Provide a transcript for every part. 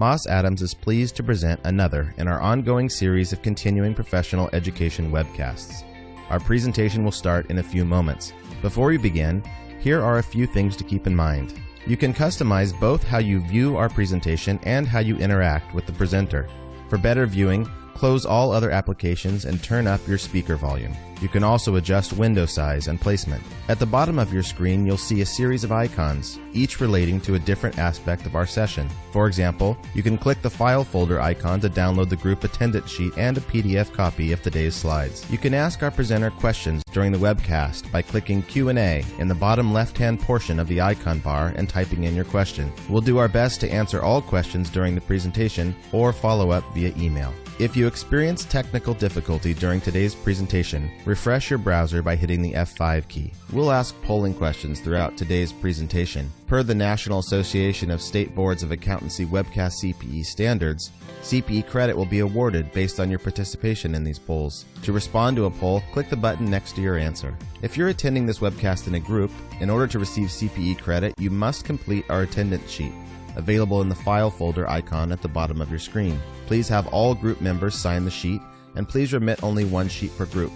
Moss Adams is pleased to present another in our ongoing series of continuing professional education webcasts. Our presentation will start in a few moments. Before we begin, here are a few things to keep in mind. You can customize both how you view our presentation and how you interact with the presenter. For better viewing, close all other applications and turn up your speaker volume. You can also adjust window size and placement. At the bottom of your screen, you'll see a series of icons, each relating to a different aspect of our session. For example, you can click the file folder icon to download the group attendance sheet and a PDF copy of today's slides. You can ask our presenter questions during the webcast by clicking Q&A in the bottom left-hand portion of the icon bar and typing in your question. We'll do our best to answer all questions during the presentation or follow up via email. If you experience technical difficulty during today's presentation, refresh your browser by hitting the F5 key. We'll ask polling questions throughout today's presentation. Per the National Association of State Boards of Accountancy Webcast CPE standards, CPE credit will be awarded based on your participation in these polls. To respond to a poll, click the button next to your answer. If you're attending this webcast in a group, in order to receive CPE credit, you must complete our attendance sheet, available in the file folder icon at the bottom of your screen. Please have all group members sign the sheet, and please remit only one sheet per group.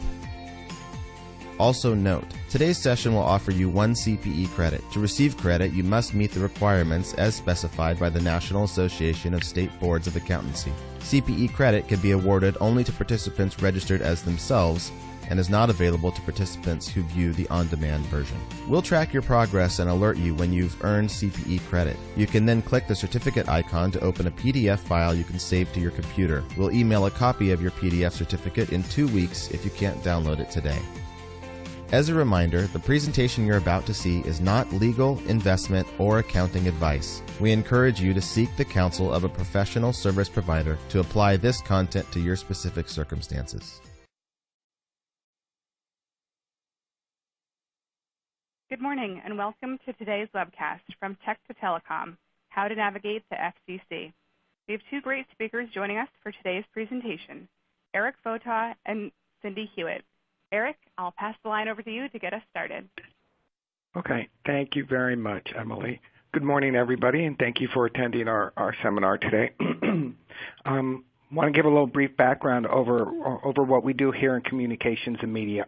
Also note, today's session will offer you 1 CPE credit. To receive credit, you must meet the requirements as specified by the National Association of State Boards of Accountancy. CPE credit can be awarded only to participants registered as themselves and is not available to participants who view the on-demand version. We'll track your progress and alert you when you've earned CPE credit. You can then click the certificate icon to open a PDF file you can save to your computer. We'll email a copy of your PDF certificate in 2 weeks if you can't download it today. As a reminder, the presentation you're about to see is not legal, investment, or accounting advice. We encourage you to seek the counsel of a professional service provider to apply this content to your specific circumstances. Good morning and welcome to today's webcast from Tech to Telecom, How to Navigate the FCC. We have 2 great speakers joining us for today's presentation, Eric Votaw and Cindy Hewitt. Eric, I'll pass the line over to you to get us started. Okay, thank you very much, Emily. Good morning, everybody, and thank you for attending our seminar today. Want to give a little brief background over what we do here in communications and media.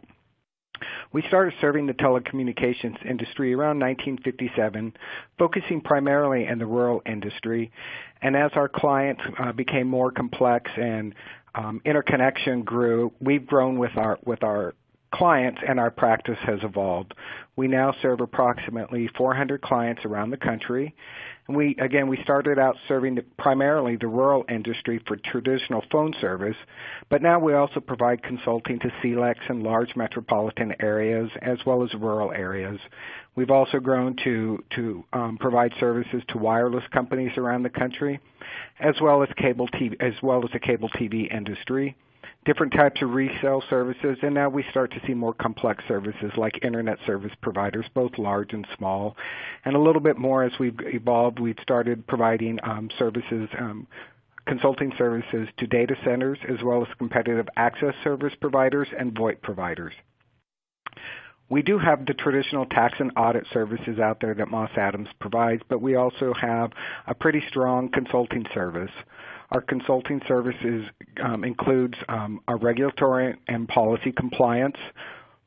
We started serving the telecommunications industry around 1957, focusing primarily in the rural industry. And as our clients became more complex and interconnection grew, we've grown with our clients, and our practice has evolved. We now serve approximately 400 clients around the country. And we started out serving primarily the rural industry for traditional phone service, but now we also provide consulting to CLECs in large metropolitan areas as well as rural areas. We've also grown to provide services to wireless companies around the country, as well as the cable TV industry, different types of resale services, and now we start to see more complex services like internet service providers, both large and small. And a little bit more as we've evolved, we've started providing consulting services to data centers, as well as competitive access service providers and VoIP providers. We do have the traditional tax and audit services out there that Moss Adams provides, but we also have a pretty strong consulting service. Our consulting services includes our regulatory and policy compliance,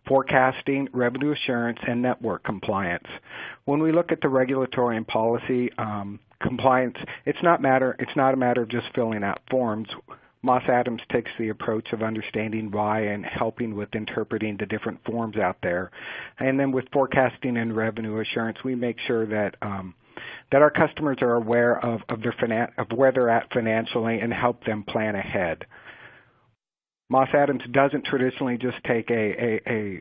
forecasting, revenue assurance, and network compliance. When we look at the regulatory and policy compliance, it's not a matter of just filling out forms. Moss Adams takes the approach of understanding why and helping with interpreting the different forms out there. And then with forecasting and revenue assurance, we make sure that our customers are aware of where they're at financially and help them plan ahead. Moss Adams doesn't traditionally just take a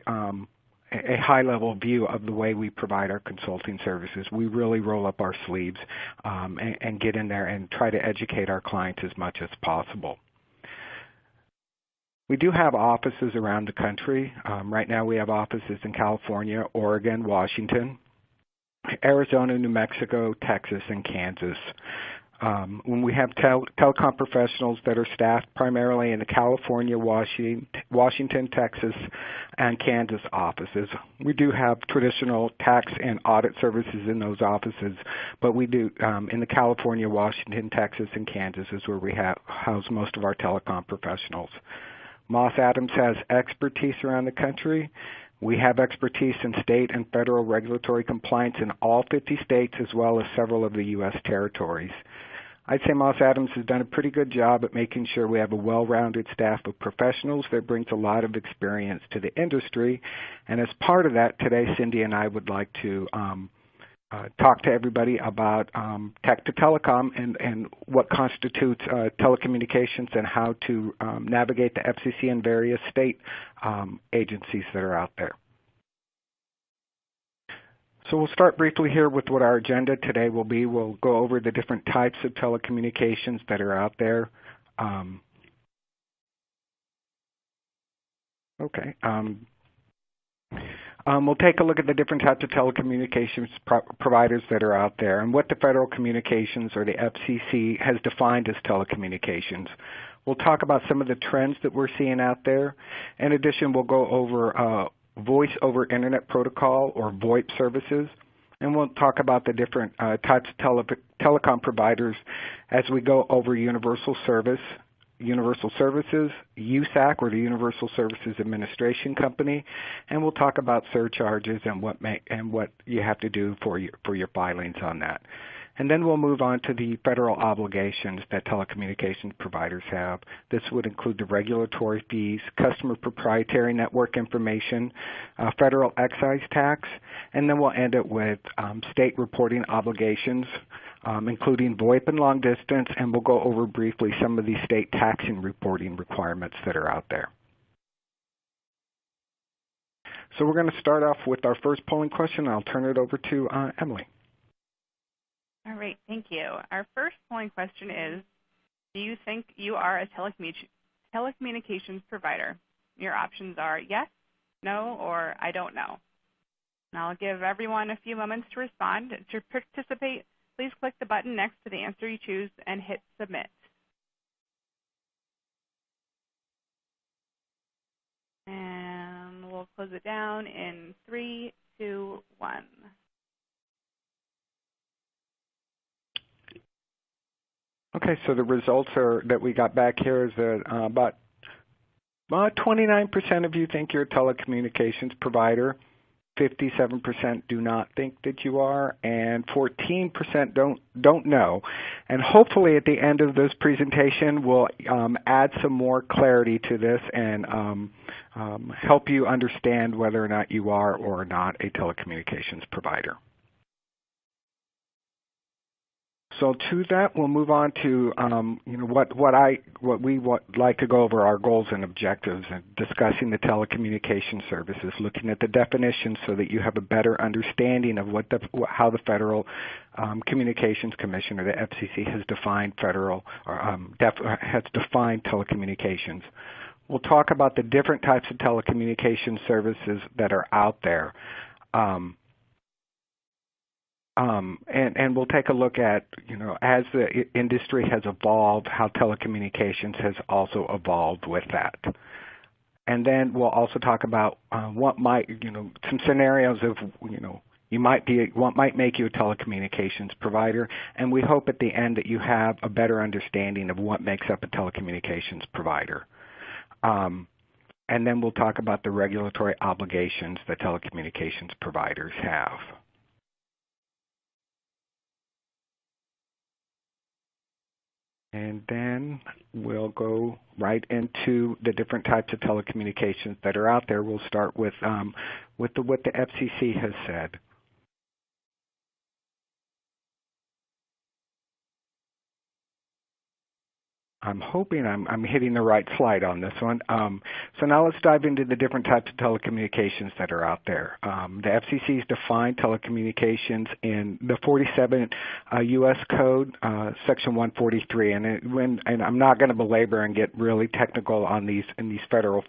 high-level view of the way we provide our consulting services. We really roll up our sleeves and get in there and try to educate our clients as much as possible. We do have offices around the country. Right now we have offices in California, Oregon, Washington, Arizona, New Mexico, Texas, and Kansas. When we have telecom professionals that are staffed primarily in the California, Washington, Texas, and Kansas offices. We do have traditional tax and audit services in those offices, but we do in the California, Washington, Texas, and Kansas is where we house most of our telecom professionals. Moss Adams has expertise around the country. We have expertise in state and federal regulatory compliance in all 50 states as well as several of the U.S. territories. I'd say Moss Adams has done a pretty good job at making sure we have a well-rounded staff of professionals that brings a lot of experience to the industry. And as part of that, today Cindy and I would like to talk to everybody about tech to telecom and what constitutes telecommunications and how to navigate the FCC and various state agencies that are out there. So we'll start briefly here with what our agenda today will be. We'll go over the different types of telecommunications that are out there. We'll take a look at the different types of telecommunications providers that are out there and what the Federal Communications or the FCC has defined as telecommunications. We'll talk about some of the trends that we're seeing out there. In addition, we'll go over Voice over Internet Protocol or VoIP services, and we'll talk about the different types of telecom providers as we go over Universal Services, USAC or the Universal Services Administration Company, and we'll talk about surcharges and what you have to do for your filings on that. And then we'll move on to the federal obligations that telecommunications providers have. This would include the regulatory fees, customer proprietary network information, federal excise tax, and then we'll end it with state reporting obligations, including VoIP and long distance, and we'll go over briefly some of the state tax and reporting requirements that are out there. So we're going to start off with our first polling question. I'll turn it over to Emily. All right, thank you. Our first polling question is, do you think you are a telecommunications provider? Your options are yes, no, or I don't know. And I'll give everyone a few moments to respond. To participate, please click the button next to the answer you choose and hit submit. And we'll close it down in 3, 2, 1. Okay, so the results that we got back here is that about 29% of you think you're a telecommunications provider, 57% do not think that you are, and 14% don't know. And hopefully at the end of this presentation, we'll add some more clarity to this and help you understand whether or not you are or not a telecommunications provider. So to that, we'll move on to what we like to go over our goals and objectives and discussing the telecommunications services, looking at the definitions so that you have a better understanding of how the Federal Communications Commission or the FCC has defined defined telecommunications. We'll talk about the different types of telecommunications services that are out there. And we'll take a look at, as the industry has evolved, how telecommunications has also evolved with that. And then we'll also talk about what might, some scenarios of, what might make you a telecommunications provider. And we hope at the end that you have a better understanding of what makes up a telecommunications provider. And then we'll talk about the regulatory obligations that telecommunications providers have. And then we'll go right into the different types of telecommunications that are out there. We'll start with what the FCC has said. I'm hoping I'm hitting the right slide on this one. So now let's dive into the different types of telecommunications that are out there. The FCC has defined telecommunications in the 47 U.S. Code, Section 143, and I'm not going to belabor and get really technical on these federal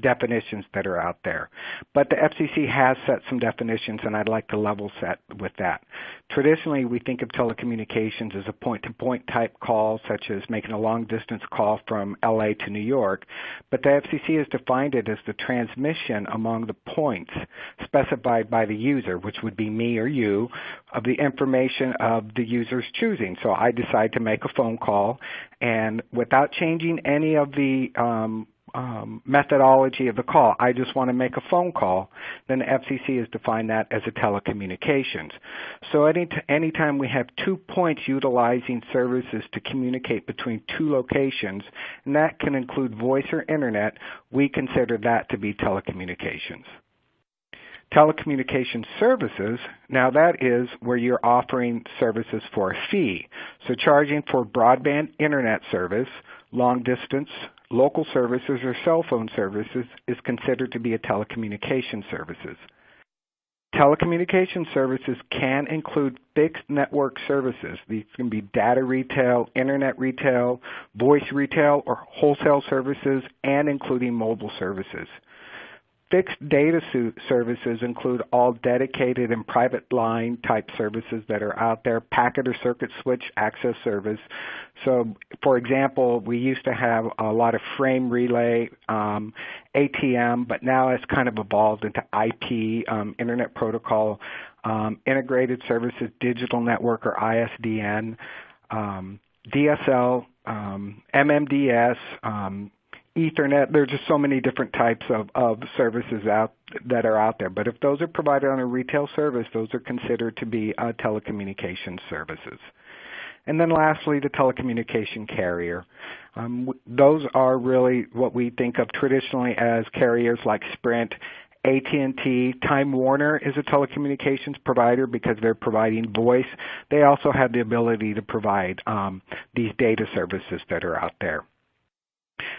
definitions that are out there. But the FCC has set some definitions, and I'd like to level set with that. Traditionally, we think of telecommunications as a point-to-point type call, such as making a long-distance call from LA to New York, but the FCC has defined it as the transmission among the points specified by the user, which would be me or you, of the information of the user's choosing. So I decide to make a phone call, and without changing any of the methodology of the call, I just want to make a phone call, then the FCC has defined that as a telecommunications. So anytime we have 2 points utilizing services to communicate between 2 locations, and that can include voice or internet, we consider that to be telecommunications. Telecommunications services, now that is where you're offering services for a fee. So charging for broadband internet service, long distance, local services, or cell phone services is considered to be a telecommunications services. Telecommunications services can include fixed network services. These can be data retail, internet retail, voice retail, or wholesale services, and including mobile services. Fixed data services include all dedicated and private line type services that are out there, packet or circuit switch access service. So, for example, we used to have a lot of frame relay, ATM, but now it's kind of evolved into IP, Internet Protocol, integrated services, digital network or ISDN, DSL, MMDS, Ethernet. There's just so many different types of services that are out there. But if those are provided on a retail service, those are considered to be telecommunications services. And then lastly, the telecommunication carrier. Those are really what we think of traditionally as carriers like Sprint, AT&T. Time Warner is a telecommunications provider because they're providing voice. They also have the ability to provide these data services that are out there.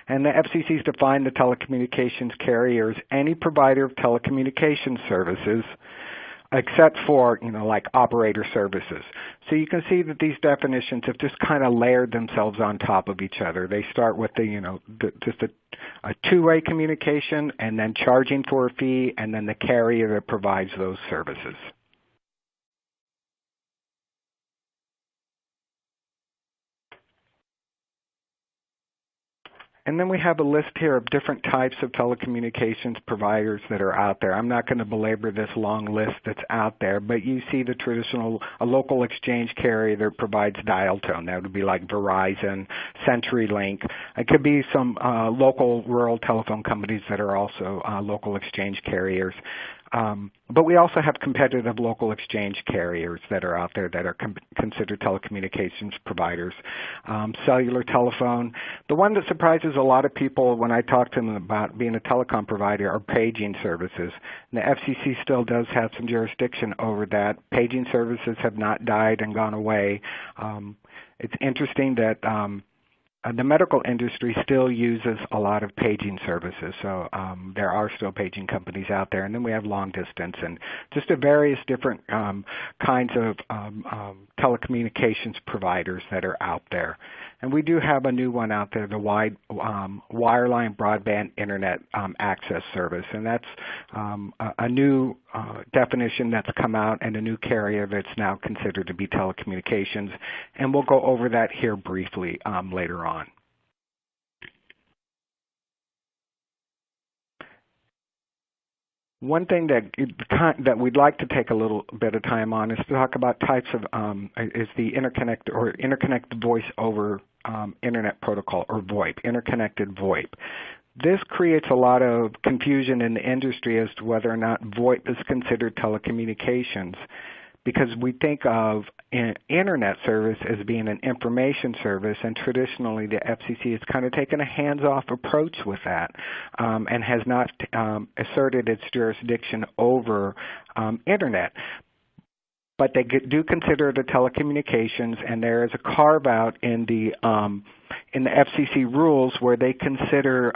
And the FCC has defined the telecommunications carriers any provider of telecommunications services except for, like operator services. So you can see that these definitions have just kind of layered themselves on top of each other. They start with just a two-way communication, and then charging for a fee, and then the carrier that provides those services. And then we have a list here of different types of telecommunications providers that are out there. I'm not going to belabor this long list that's out there, but you see the traditional local exchange carrier that provides dial tone. That would be like Verizon, CenturyLink. It could be some local rural telephone companies that are also local exchange carriers. But we also have competitive local exchange carriers that are out there that are considered telecommunications providers. Cellular telephone. The one that surprises a lot of people when I talk to them about being a telecom provider are paging services. And the FCC still does have some jurisdiction over that. Paging services have not died and gone away. It's interesting that the medical industry still uses a lot of paging services, so there are still paging companies out there. And then we have long distance and just the various different kinds of telecommunications providers that are out there. And we do have a new one out there, the wireline broadband internet access service, and that's a new definition that's come out and a new carrier that's now considered to be telecommunications. And we'll go over that here briefly later on. One thing that we'd like to take a little bit of time on is to talk about types of is the interconnected voice over internet protocol, or VoIP, interconnected VoIP. This creates a lot of confusion in the industry as to whether or not VoIP is considered telecommunications, because we think of an internet service as being an information service, and traditionally the FCC has kind of taken a hands-off approach with that and has not asserted its jurisdiction over internet. But they do consider it a telecommunications, and there is a carve-out in the FCC rules where they consider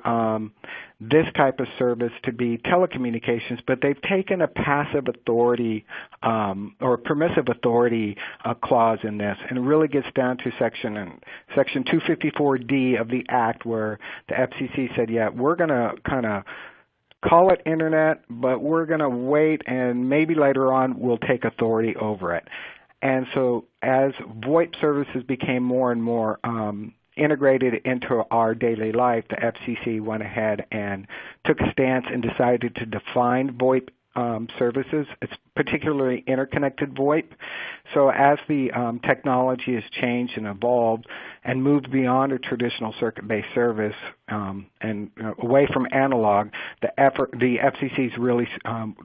this type of service to be telecommunications, but they've taken a passive authority or permissive authority clause in this, and it really gets down to Section 254D of the Act, where the FCC said, yeah, we're going to kind of call it internet, but we're going to wait and maybe later on we'll take authority over it. And so as VoIP services became more and more integrated into our daily life, the FCC went ahead and took a stance and decided to define VoIP services. It's particularly interconnected VoIP. So as the technology has changed and evolved and moved beyond a traditional circuit-based service and away from analog, the FCC is really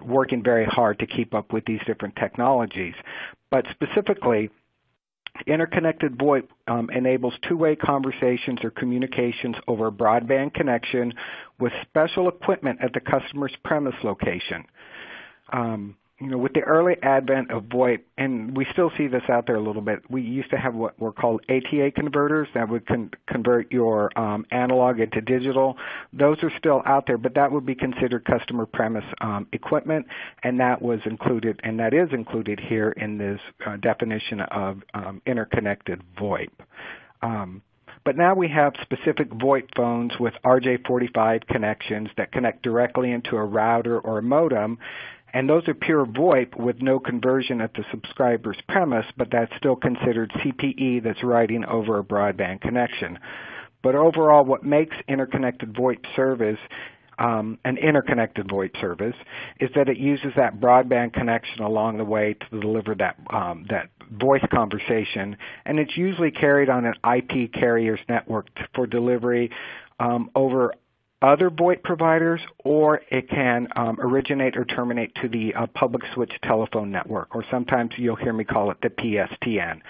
working very hard to keep up with these different technologies. But specifically, interconnected VoIP enables two-way conversations or communications over a broadband connection with special equipment at the customer's premise location. With the early advent of VoIP, and we still see this out there a little bit, we used to have what were called ATA converters that would convert your analog into digital. Those are still out there, but that would be considered customer premise equipment, and that was included, and that is included here in this definition of interconnected VoIP. But now we have specific VoIP phones with RJ45 connections that connect directly into a router or a modem, and those are pure VoIP with no conversion at the subscriber's premise, but that's still considered CPE that's riding over a broadband connection. But overall, what makes interconnected VoIP service an interconnected VoIP service is that it uses that broadband connection along the way to deliver that voice conversation, and it's usually carried on an IP carrier's network for delivery over other VoIP providers, or it can originate or terminate to the public switch telephone network, or sometimes you'll hear me call it the PSTN.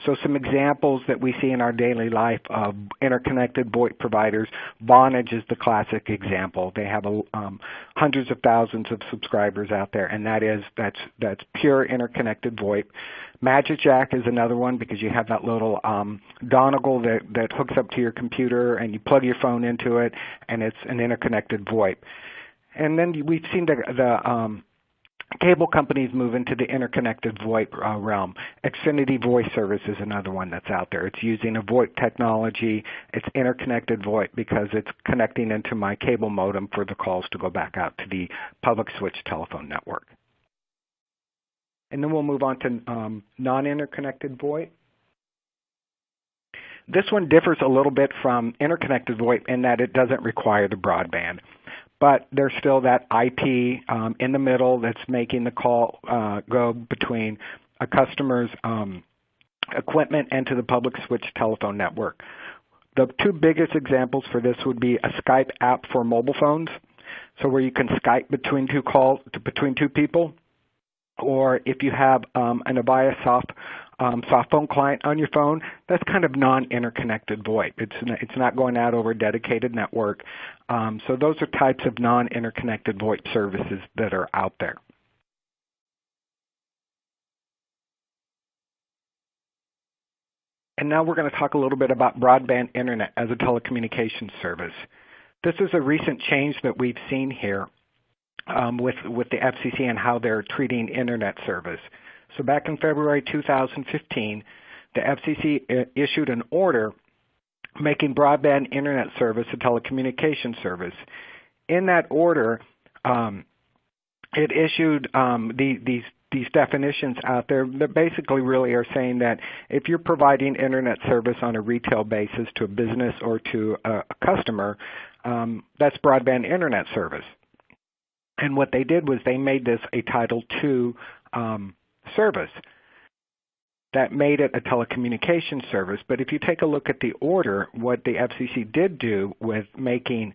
So some examples that we see in our daily life of interconnected VoIP providers, Vonage is the classic example. They have hundreds of thousands of subscribers out there, and that's pure interconnected VoIP. MagicJack is another one because you have that little dongle that hooks up to your computer and you plug your phone into it, and it's an interconnected VoIP. And then we've seen the cable companies move into the interconnected VoIP realm. Xfinity Voice Service is another one that's out there. It's using a VoIP technology. It's interconnected VoIP because it's connecting into my cable modem for the calls to go back out to the public switch telephone network. And then we'll move on to non-interconnected VoIP. This one differs a little bit from interconnected VoIP in that it doesn't require the broadband. But there's still that IP in the middle that's making the call go between a customer's equipment and to the public switch telephone network. The two biggest examples for this would be a Skype app for mobile phones, so where you can Skype between two people. Or if you have an Avaya soft phone client on your phone, that's kind of non-interconnected VoIP. It's not going out over a dedicated network. So those are types of non-interconnected VoIP services that are out there. And now we're going to talk a little bit about broadband internet as a telecommunications service. This is a recent change that we've seen here. With the FCC and how they're treating internet service. So back in February 2015, the FCC issued an order making broadband internet service a telecommunications service. In that order, it issued these definitions out there that basically really are saying that if you're providing internet service on a retail basis to a business or to a customer, that's broadband internet service. And what they did was they made this a Title II service that made it a telecommunications service. But if you take a look at the order, what the FCC did do with making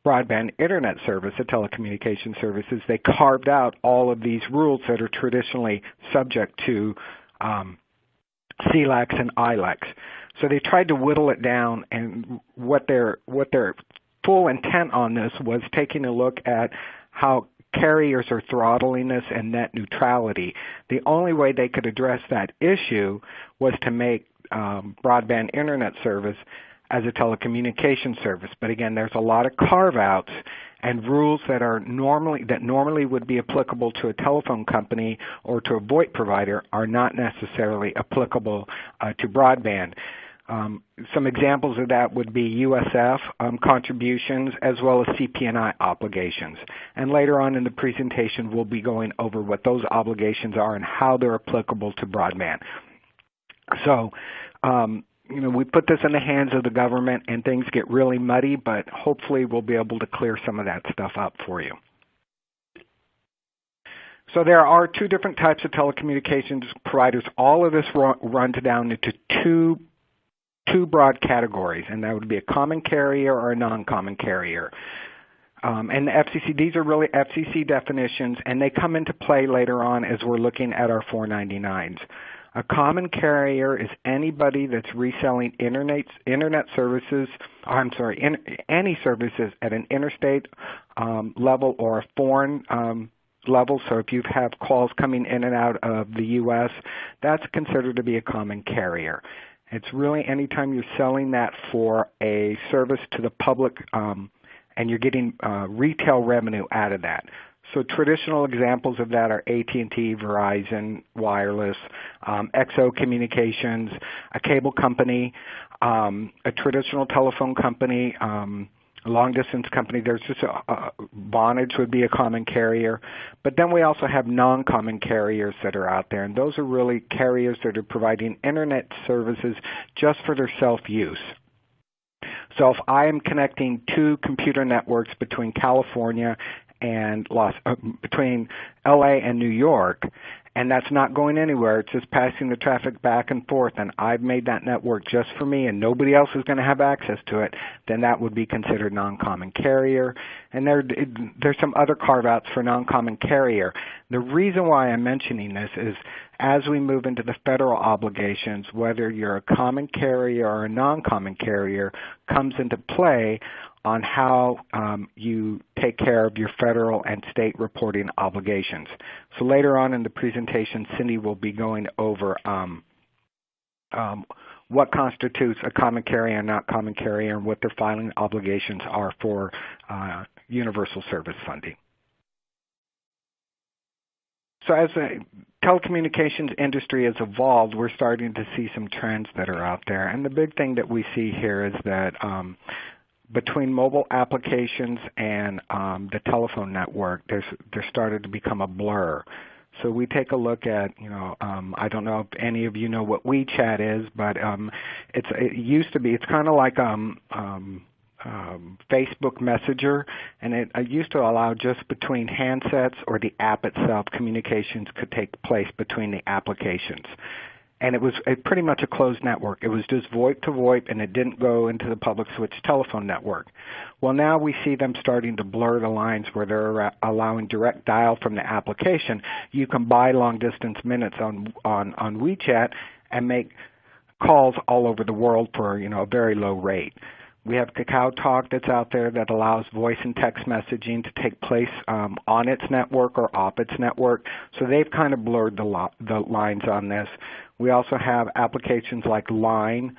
broadband internet service a telecommunications service is they carved out all of these rules that are traditionally subject to CLACs and ILACs. So they tried to whittle it down, and what their full intent on this was taking a look at how carriers are throttling this and net neutrality. The only way they could address that issue was to make broadband internet service as a telecommunications service. But again, there's a lot of carve-outs and rules that normally would be applicable to a telephone company or to a VoIP provider are not necessarily applicable to broadband. Some examples of that would be USF contributions as well as CPNI obligations. And later on in the presentation, we'll be going over what those obligations are and how they're applicable to broadband. So, we put this in the hands of the government and things get really muddy, but hopefully we'll be able to clear some of that stuff up for you. So there are two different types of telecommunications providers. All of this runs down into two broad categories, and that would be a common carrier or a non-common carrier. And the FCC, these are really FCC definitions, and they come into play later on as we're looking at our 499s. A common carrier is anybody that's reselling internet services, any services at an interstate level or a foreign level. So if you have calls coming in and out of the U.S., that's considered to be a common carrier. It's really anytime you're selling that for a service to the public and you're getting retail revenue out of that. So traditional examples of that are AT&T, Verizon, Wireless, XO Communications, a cable company, a traditional telephone company, a long-distance company. There's just Vonage would be a common carrier. But then we also have non-common carriers that are out there, and those are really carriers that are providing internet services just for their self-use. So if I am connecting two computer networks between California and between LA and New York, and that's not going anywhere, it's just passing the traffic back and forth, and I've made that network just for me and nobody else is going to have access to it, then that would be considered non-common carrier. And there's some other carve-outs for non-common carrier. The reason why I'm mentioning this is as we move into the federal obligations, whether you're a common carrier or a non-common carrier comes into play on how you take care of your federal and state reporting obligations. So later on in the presentation, Cindy will be going over what constitutes a common carrier and not common carrier and what their filing obligations are for universal service funding. So as the telecommunications industry has evolved, we're starting to see some trends that are out there. And the big thing that we see here is that between mobile applications and the telephone network, there started to become a blur. So we take a look at, I don't know if any of you know what WeChat is, but it used to be, it's kind of like Facebook Messenger, and it used to allow just between handsets or the app itself, communications could take place between the applications. And it was pretty much a closed network. It was just VoIP to VoIP, and it didn't go into the public switch telephone network. Well, now we see them starting to blur the lines where they're allowing direct dial from the application. You can buy long-distance minutes on WeChat and make calls all over the world for a very low rate. We have KakaoTalk that's out there that allows voice and text messaging to take place on its network or off its network. So they've kind of blurred the lines on this. We also have applications like Line,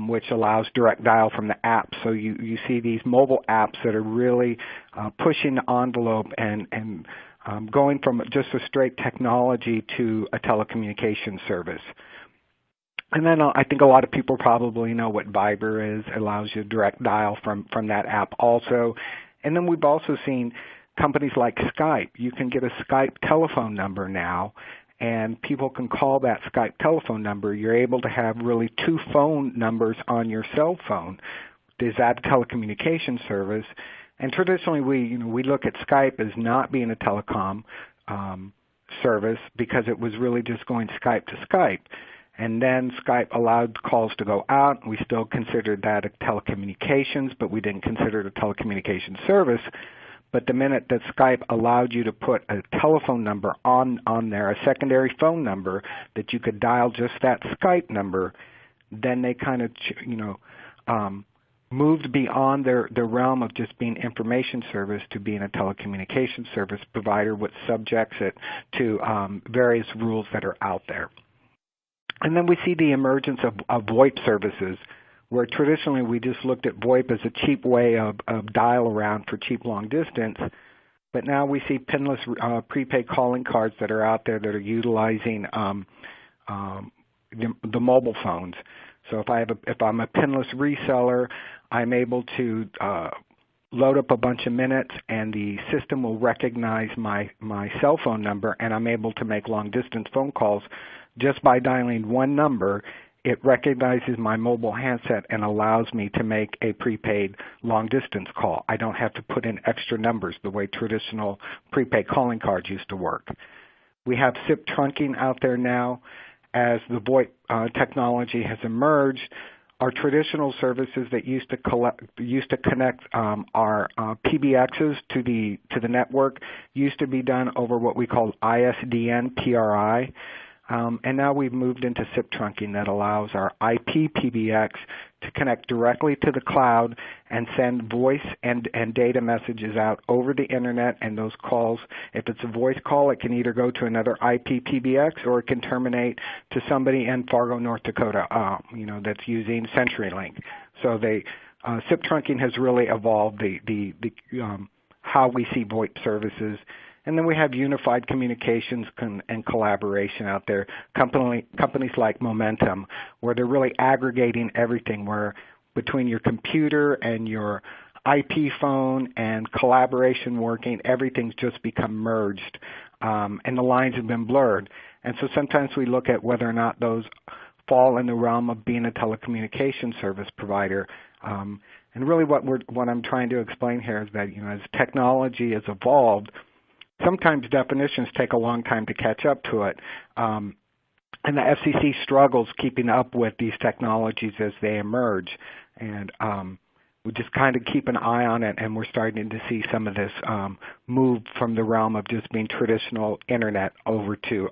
which allows direct dial from the app. So you see these mobile apps that are really pushing the envelope and going from just a straight technology to a telecommunications service. And then I think a lot of people probably know what Viber is. It allows you to direct dial from that app also. And then we've also seen companies like Skype. You can get a Skype telephone number now, and people can call that Skype telephone number. You're able to have really two phone numbers on your cell phone. Is that a telecommunications service? And traditionally, we look at Skype as not being a telecom service because it was really just going Skype to Skype. And then Skype allowed calls to go out. We still considered that a telecommunications, but we didn't consider it a telecommunications service. But the minute that Skype allowed you to put a telephone number on there, a secondary phone number that you could dial just that Skype number, then they kind of moved beyond their realm of just being information service to being a telecommunications service provider, which subjects it to various rules that are out there. And then we see the emergence of VoIP services, where traditionally we just looked at VoIP as a cheap way of dial around for cheap long distance. But now we see pinless prepaid calling cards that are out there that are utilizing the mobile phones. So if I'm a pinless reseller, I'm able to load up a bunch of minutes, and the system will recognize my cell phone number, and I'm able to make long-distance phone calls just by dialing one number. It recognizes my mobile handset and allows me to make a prepaid long-distance call. I don't have to put in extra numbers the way traditional prepaid calling cards used to work. We have SIP trunking out there now. As the VoIP technology has emerged, our traditional services that used to connect our PBXs to the network used to be done over what we call ISDN PRI. And now we've moved into SIP trunking that allows our IP PBX to connect directly to the cloud and send voice and data messages out over the internet. And those calls, if it's a voice call, it can either go to another IP PBX or it can terminate to somebody in Fargo, North Dakota, that's using CenturyLink. So SIP trunking has really evolved how we see VoIP services. And then we have unified communications and collaboration out there, companies like Momentum, where they're really aggregating everything, where between your computer and your IP phone and collaboration working, everything's just become merged, and the lines have been blurred. And so sometimes we look at whether or not those fall in the realm of being a telecommunications service provider. And really what I'm trying to explain here is that, as technology has evolved, sometimes definitions take a long time to catch up to it, and the FCC struggles keeping up with these technologies as they emerge. And we just kind of keep an eye on it, and we're starting to see some of this move from the realm of just being traditional internet over to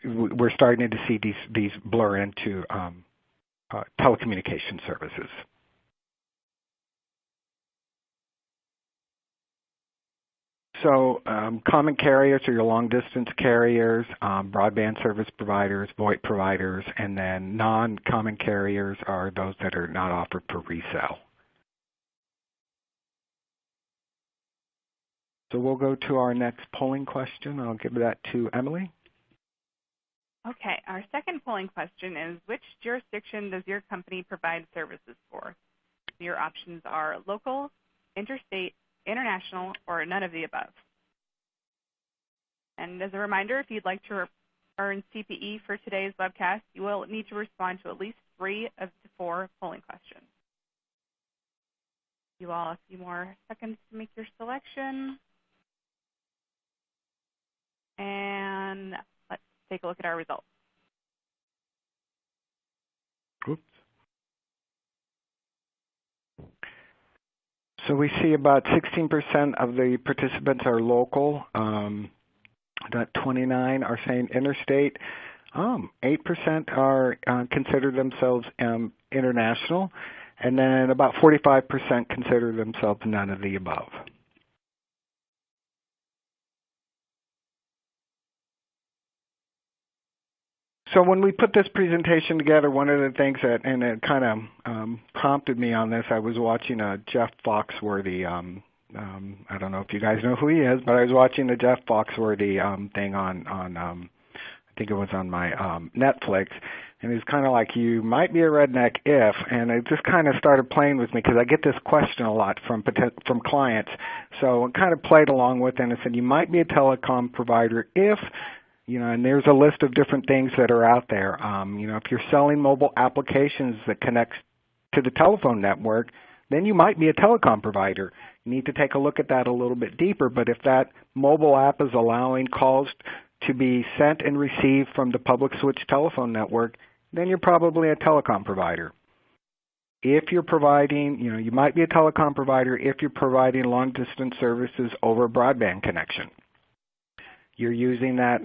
we're starting to see these blur into telecommunications services. So common carriers are your long-distance carriers, broadband service providers, VoIP providers, and then non-common carriers are those that are not offered for resale. So we'll go to our next polling question. I'll give that to Emily. Okay, our second polling question is, which jurisdiction does your company provide services for? Your options are local, interstate, international, or none of the above. And as a reminder, if you'd like to earn CPE for today's webcast, you will need to respond to at least 3 of the 4 polling questions. You all a few more seconds to make your selection. And let's take a look at our results. Oops. So we see about 16% of the participants are local. About 29 are saying interstate. 8% are consider themselves international, and then about 45% consider themselves none of the above. So when we put this presentation together, one of the things that, and it kind of prompted me on this, I was watching a Jeff Foxworthy, I don't know if you guys know who he is, but I was watching the Jeff Foxworthy thing on I think it was on my Netflix, and it's kind of like, you might be a redneck if, and it just kind of started playing with me because I get this question a lot from clients. So I kind of played along with it and I said, you might be a telecom provider if, and there's a list of different things that are out there. If you're selling mobile applications that connects to the telephone network, then you might be a telecom provider. You need to take a look at that a little bit deeper. But if that mobile app is allowing calls to be sent and received from the public switch telephone network, then you're probably a telecom provider. If you're providing, you might be a telecom provider if you're providing long-distance services over a broadband connection. You're using that,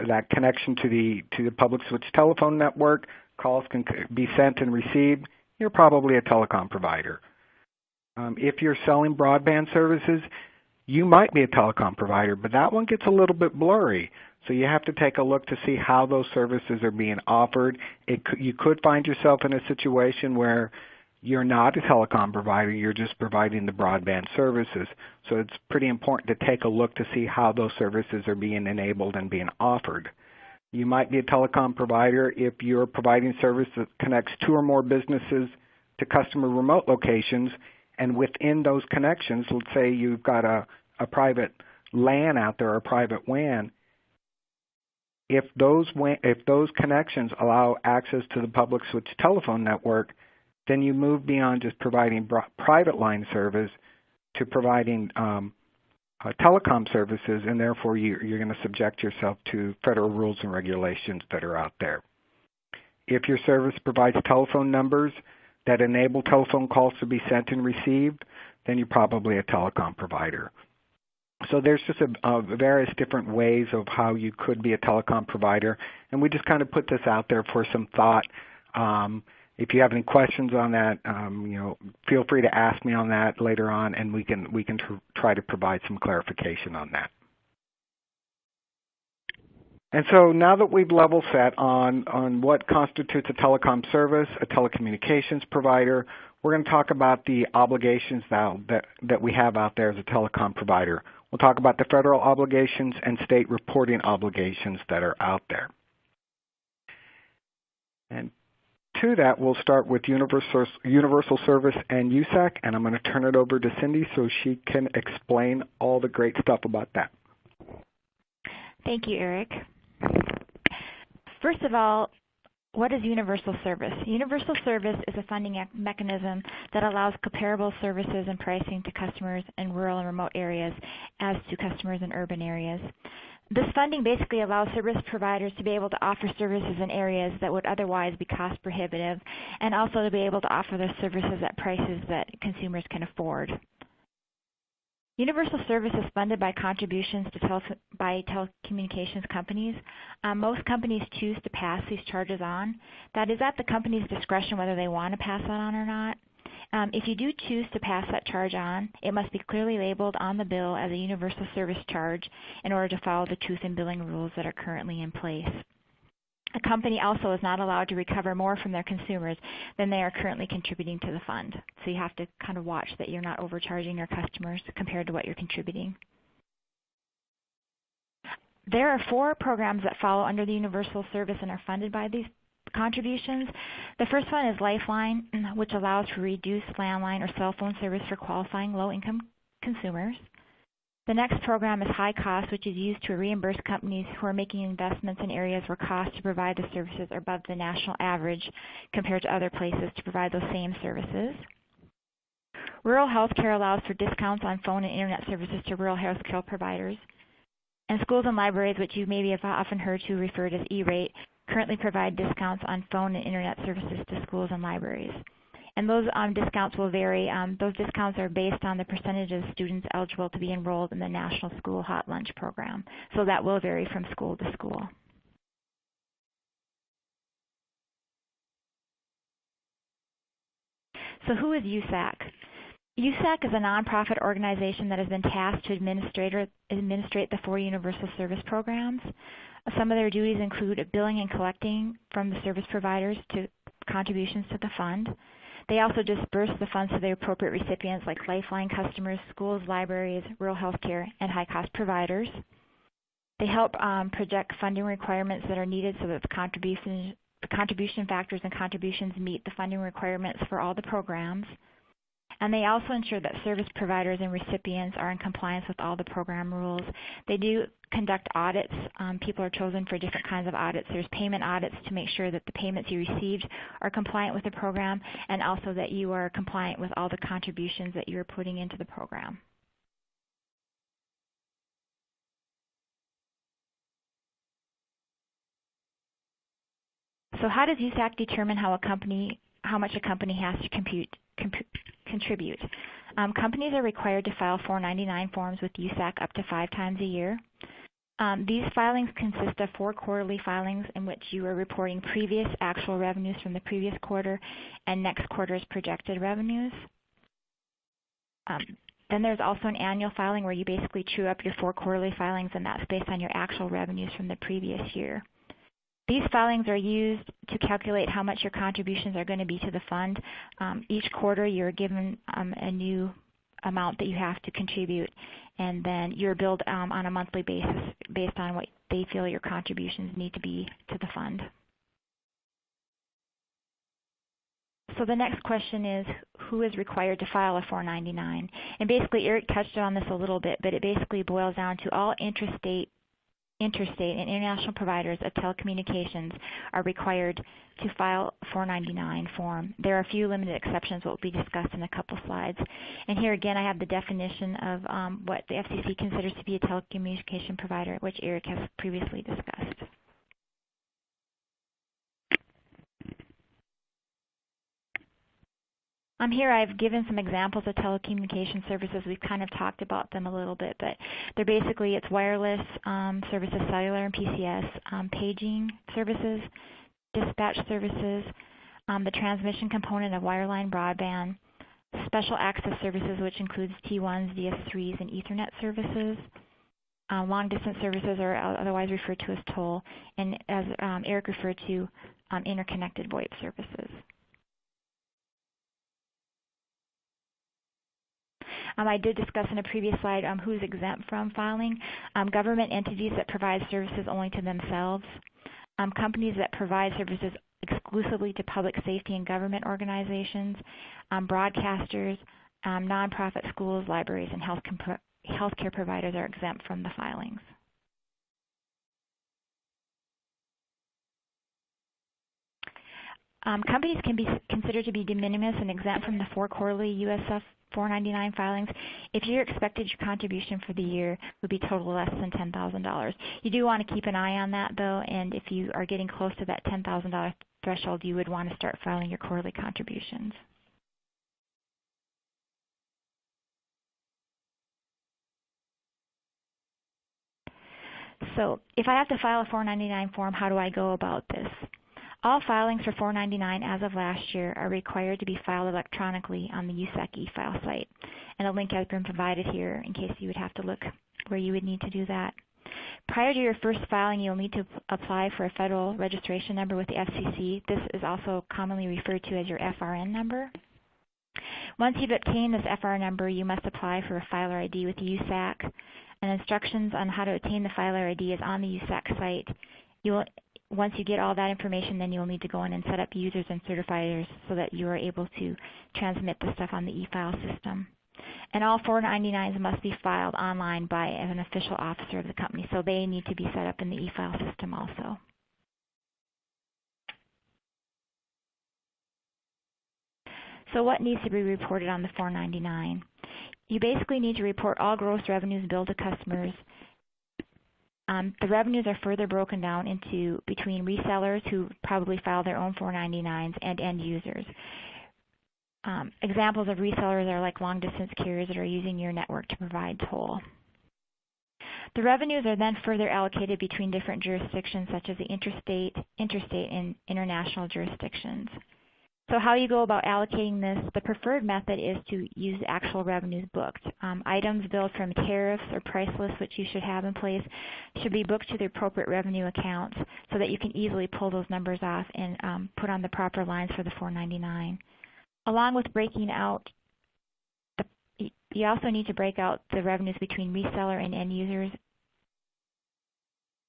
that connection to the public switch telephone network. Calls can be sent and received. You're probably a telecom provider. If you're selling broadband services, you might be a telecom provider, but that one gets a little bit blurry. So you have to take a look to see how those services are being offered. You could find yourself in a situation where you're not a telecom provider, you're just providing the broadband services. So it's pretty important to take a look to see how those services are being enabled and being offered. You might be a telecom provider if you're providing service that connects 2 or more businesses to customer remote locations, and within those connections, let's say you've got a private LAN out there or a private WAN. If those connections allow access to the public switch telephone network, then you move beyond just providing private line service to providing telecom services, and therefore you're going to subject yourself to federal rules and regulations that are out there. If your service provides telephone numbers that enable telephone calls to be sent and received, then you're probably a telecom provider. So there's just various different ways of how you could be a telecom provider, and we just kind of put this out there for some thought. If you have any questions on that, feel free to ask me on that later on, and we can try to provide some clarification on that. And so now that we've level set on what constitutes a telecom service, a telecommunications provider, we're going to talk about the obligations now that we have out there as a telecom provider. We'll talk about the federal obligations and state reporting obligations that are out there. And to that, we'll start with universal service and USAC, and I'm going to turn it over to Cindy so she can explain all the great stuff about that. Thank you, Eric. First of all, what is universal service? Universal service is a funding mechanism that allows comparable services and pricing to customers in rural and remote areas as to customers in urban areas. This funding basically allows service providers to be able to offer services in areas that would otherwise be cost prohibitive, and also to be able to offer those services at prices that consumers can afford. Universal service is funded by contributions by telecommunications companies. Most companies choose to pass these charges on. That is at the company's discretion whether they want to pass that on or not. If you do choose to pass that charge on, it must be clearly labeled on the bill as a universal service charge in order to follow the truth in billing rules that are currently in place. A company also is not allowed to recover more from their consumers than they are currently contributing to the fund. So you have to kind of watch that you're not overcharging your customers compared to what you're contributing. There are 4 programs that follow under the universal service and are funded by these contributions. The first one is Lifeline, which allows for reduced landline or cell phone service for qualifying low-income consumers. The next program is High Cost, which is used to reimburse companies who are making investments in areas where costs to provide the services are above the national average compared to other places to provide those same services. Rural Health Care allows for discounts on phone and internet services to rural health care providers. And schools and libraries, which you maybe have often heard to referred as E-rate, currently provide discounts on phone and internet services to schools and libraries. And those discounts will vary. Those discounts are based on the percentage of students eligible to be enrolled in the National School Hot Lunch Program. So that will vary from school to school. So who is USAC? USAC is a nonprofit organization that has been tasked to administrate the 4 universal service programs. Some of their duties include billing and collecting from the service providers to contributions to the fund. They also disperse the funds to the appropriate recipients like Lifeline customers, schools, libraries, rural health care, and high-cost providers. They help project funding requirements that are needed so that the contribution factors and contributions meet the funding requirements for all the programs. And they also ensure that service providers and recipients are in compliance with all the program rules. They do conduct audits. People are chosen for different kinds of audits. There's payment audits to make sure that the payments you received are compliant with the program, and also that you are compliant with all the contributions that you're putting into the program. So how does USAC determine how much a company has to contribute? Companies are required to file 499 forms with USAC up to 5 times a year. These filings consist of 4 quarterly filings in which you are reporting previous actual revenues from the previous quarter and next quarter's projected revenues. Then there's also an annual filing where you basically true up your 4 quarterly filings, and that's based on your actual revenues from the previous year. These filings are used to calculate how much your contributions are going to be to the fund. Each quarter you're given a new amount that you have to contribute, and then you're billed on a monthly basis based on what they feel your contributions need to be to the fund. So the next question is, who is required to file a 499? And basically, Eric touched on this a little bit, but it basically boils down to all interstate and international providers of telecommunications are required to file a 499 form. There are a few limited exceptions that will be discussed in a couple slides. And here again, I have the definition of what the FCC considers to be a telecommunication provider, which Eric has previously discussed. Here I've given some examples of telecommunication services. We've kind of talked about them a little bit, but they're basically, it's wireless services, cellular and PCS, paging services, dispatch services, the transmission component of wireline broadband, special access services, which includes T1s, DS3s, and Ethernet services. Long-distance services are otherwise referred to as toll, and as Eric referred to, interconnected VoIP services. I did discuss in a previous slide who's exempt from filing. Government entities that provide services only to themselves. Companies that provide services exclusively to public safety and government organizations. Broadcasters, nonprofit schools, libraries, and healthcare providers are exempt from the filings. Companies can be considered to be de minimis and exempt from the 4 quarterly USF 499 filings if your expected contribution for the year would be total less than $10,000. You do want to keep an eye on that, though, and if you are getting close to that $10,000 threshold, you would want to start filing your quarterly contributions. So if I have to file a 499 form, how do I go about this? All filings for 499 as of last year are required to be filed electronically on the USAC e-file site. And a link has been provided here in case you would have to look where you would need to do that. Prior to your first filing, you'll need to apply for a federal registration number with the FCC. This is also commonly referred to as your FRN number. Once you've obtained this FRN number, you must apply for a filer ID with the USAC. And instructions on how to obtain the filer ID is on the USAC site. Once you get all that information, then you'll need to go in and set up users and certifiers so that you are able to transmit the stuff on the e-file system. And all 499s must be filed online by an official officer of the company, so they need to be set up in the e-file system also. So what needs to be reported on the 499? You basically need to report all gross revenues billed to customers. The revenues are further broken down into between resellers who probably file their own 499s and end users. Examples of resellers are like long-distance carriers that are using your network to provide toll. The revenues are then further allocated between different jurisdictions such as the interstate, and international jurisdictions. So how you go about allocating this, the preferred method is to use the actual revenues booked. Items billed from tariffs or price lists, which you should have in place, should be booked to the appropriate revenue accounts so that you can easily pull those numbers off and put on the proper lines for the 499. Along with breaking out, you also need to break out the revenues between reseller and end users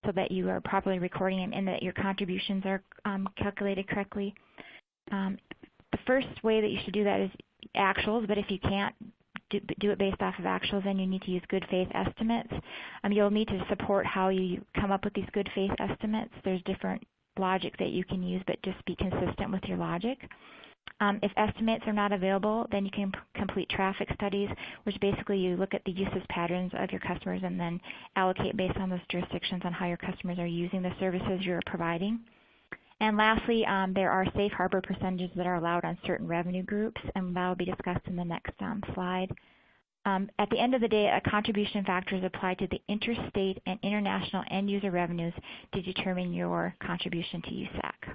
so that you are properly recording them and that your contributions are calculated correctly. The first way that you should do that is actuals, but if you can't do it based off of actuals, then you need to use good faith estimates. You'll need to support how you come up with these good faith estimates. There's different logic that you can use, but just be consistent with your logic. If estimates are not available, then you can complete traffic studies, which basically you look at the usage patterns of your customers and then allocate based on those jurisdictions on how your customers are using the services you're providing. And lastly, there are safe harbor percentages that are allowed on certain revenue groups, and that will be discussed in the next slide. At the end of the day, a contribution factor is applied to the interstate and international end user revenues to determine your contribution to USAC.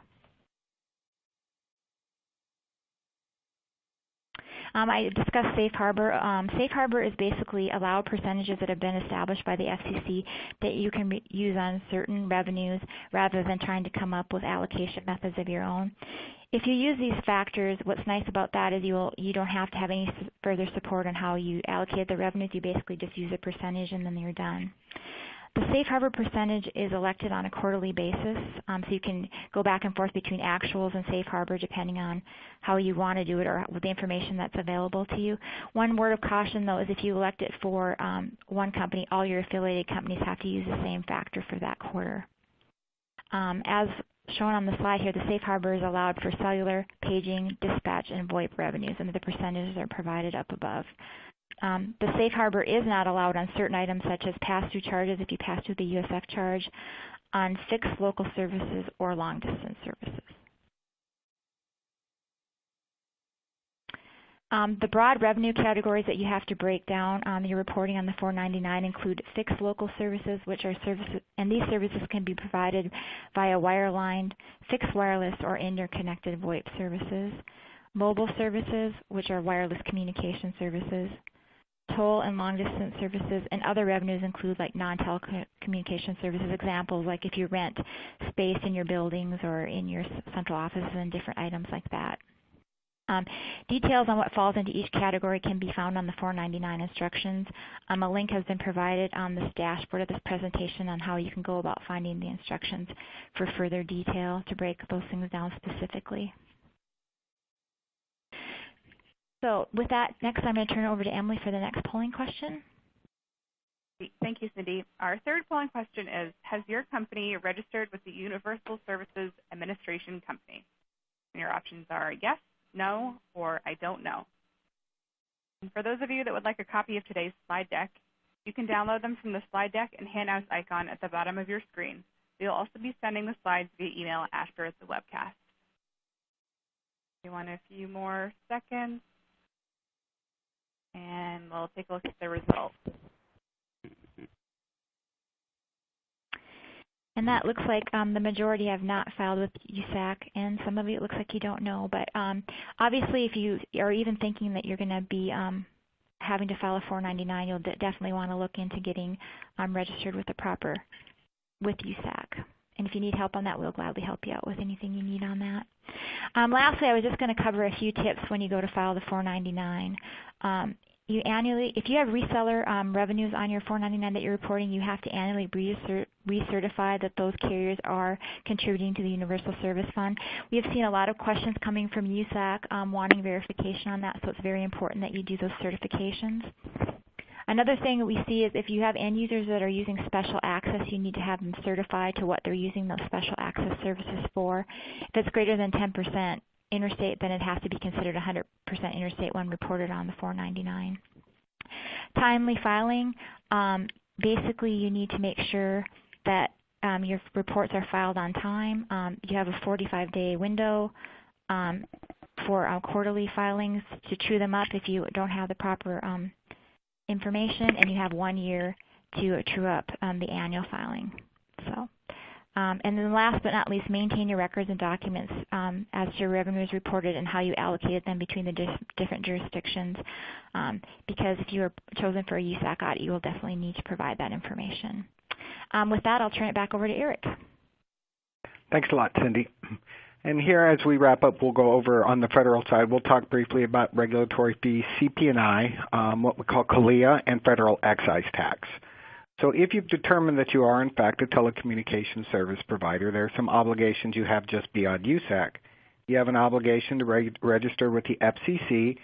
I discussed safe harbor. Safe harbor is basically allowed percentages that have been established by the FCC that you can use on certain revenues rather than trying to come up with allocation methods of your own. If you use these factors, what's nice about that is you don't have to have any further support on how you allocate the revenues. You basically just use a percentage and then you're done. The safe harbor percentage is elected on a quarterly basis, so you can go back and forth between actuals and safe harbor depending on how you want to do it or with the information that's available to you. One word of caution, though, is if you elect it for one company, all your affiliated companies have to use the same factor for that quarter. As shown on the slide here, the safe harbor is allowed for cellular, paging, dispatch, and VoIP revenues, and the percentages are provided up above. The safe harbor is not allowed on certain items such as pass-through charges if you pass through the USF charge, on fixed local services or long-distance services. The broad revenue categories that you have to break down on your reporting on the 499 include fixed local services, which are services, and these services can be provided via wireline, fixed wireless, or interconnected VoIP services. Mobile services, which are wireless communication services. Toll and long-distance services, and other revenues include like non-telecommunication services. Examples like if you rent space in your buildings or in your central offices and different items like that. Details on what falls into each category can be found on the 499 instructions. A link has been provided on this dashboard of this presentation on how you can go about finding the instructions for further detail to break those things down specifically. So with that, next I'm going to turn it over to Emily for the next polling question. Thank you, Cindy. Our third polling question is, has your company registered with the Universal Services Administration Company? And your options are yes, no, or I don't know. And for those of you that would like a copy of today's slide deck, you can download them from the slide deck and handouts icon at the bottom of your screen. We'll also be sending the slides via email after the webcast. We want a few more seconds, and we'll take a look at the results. And that looks like the majority have not filed with USAC, and some of you it looks like you don't know. But obviously, if you are even thinking that you're going to be having to file a 499, you'll definitely want to look into getting registered with with USAC. And if you need help on that, we'll gladly help you out with anything you need on that. Lastly, I was just going to cover a few tips when you go to file the 499. If you have reseller revenues on your 499 that you're reporting, you have to annually recertify that those carriers are contributing to the Universal Service Fund. We have seen a lot of questions coming from USAC wanting verification on that, so it's very important that you do those certifications. Another thing that we see is if you have end users that are using special access, you need to have them certified to what they're using those special access services for. If it's greater than 10% interstate, then it has to be considered 100% interstate when reported on the 499. Timely filing, basically you need to make sure that your reports are filed on time. You have a 45-day window for quarterly filings to true them up if you don't have the proper information, and you have 1 year to true up the annual filing. So. And then last but not least, maintain your records and documents as your revenue is reported and how you allocated them between the different jurisdictions. Because if you are chosen for a USAC audit, you will definitely need to provide that information. With that, I'll turn it back over to Eric. Thanks a lot, Cindy. And here, as we wrap up, we'll go over on the federal side. We'll talk briefly about regulatory fees, CPNI, what we call Kalia, and federal excise tax. So if you've determined that you are, in fact, a telecommunications service provider, there are some obligations you have just beyond USAC. You have an obligation to register with the FCC,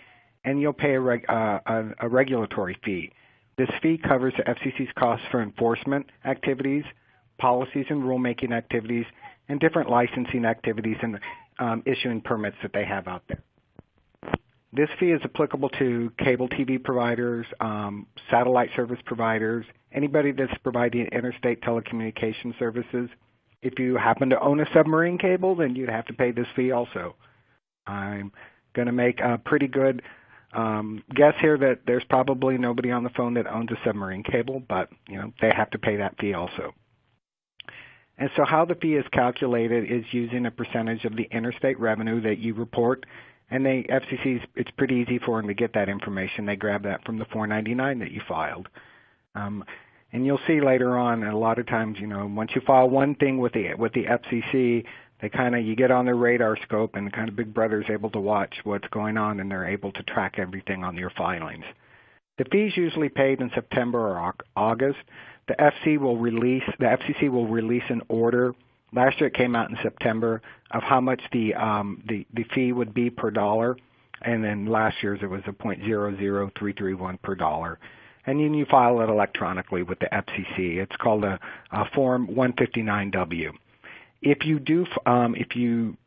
and you'll pay a regulatory fee. This fee covers the FCC's costs for enforcement activities, policies and rulemaking activities, and different licensing activities and issuing permits that they have out there. This fee is applicable to cable TV providers, satellite service providers, anybody that's providing interstate telecommunication services. If you happen to own a submarine cable, then you'd have to pay this fee also. I'm going to make a pretty good guess here that there's probably nobody on the phone that owns a submarine cable, but they have to pay that fee also. And so how the fee is calculated is using a percentage of the interstate revenue that you report. And the FCC, it's pretty easy for them to get that information. They grab that from the 499 that you filed. And you'll see later on, a lot of times, once you file one thing with the FCC, You get on their radar scope, and kind of Big Brother is able to watch what's going on, and they're able to track everything on your filings. The fees usually paid in September or August. The FCC will release an order. Last year it came out in September of how much the fee would be per dollar, and then last year's it was a 0.00331 per dollar. And then you file it electronically with the FCC. It's called a Form 159W. If you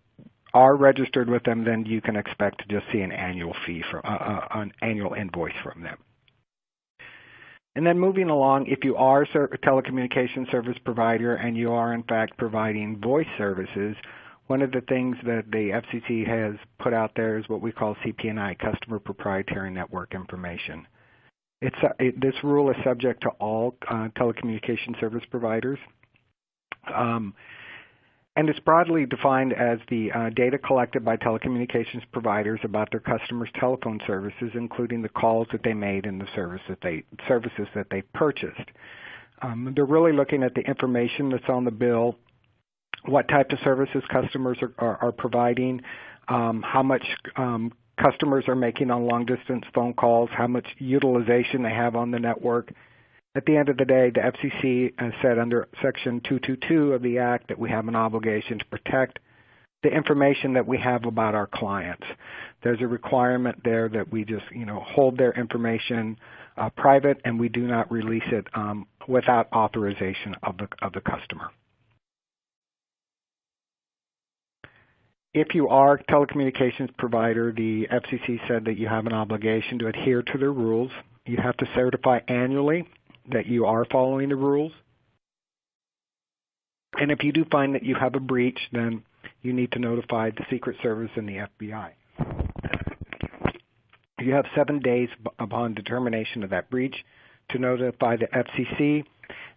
are registered with them, then you can expect to just see an annual fee an annual invoice from them. And then moving along, if you are a telecommunications service provider and you are in fact providing voice services, one of the things that the FCC has put out there is what we call CPNI, Customer Proprietary Network Information. This rule is subject to all telecommunications service providers. And it's broadly defined as the data collected by telecommunications providers about their customers' telephone services, including the calls that they made and the services that they purchased. They're really looking at the information that's on the bill, what type of services customers are providing, how much customers are making on long-distance phone calls, how much utilization they have on the network. At the end of the day, the FCC has said under Section 222 of the Act that we have an obligation to protect the information that we have about our clients. There's a requirement there that we just hold their information private, and we do not release it without authorization of the customer. If you are a telecommunications provider, the FCC said that you have an obligation to adhere to their rules. You have to certify annually that you are following the rules. And if you do find that you have a breach, then you need to notify the Secret Service and the FBI. You have 7 days upon determination of that breach to notify the FCC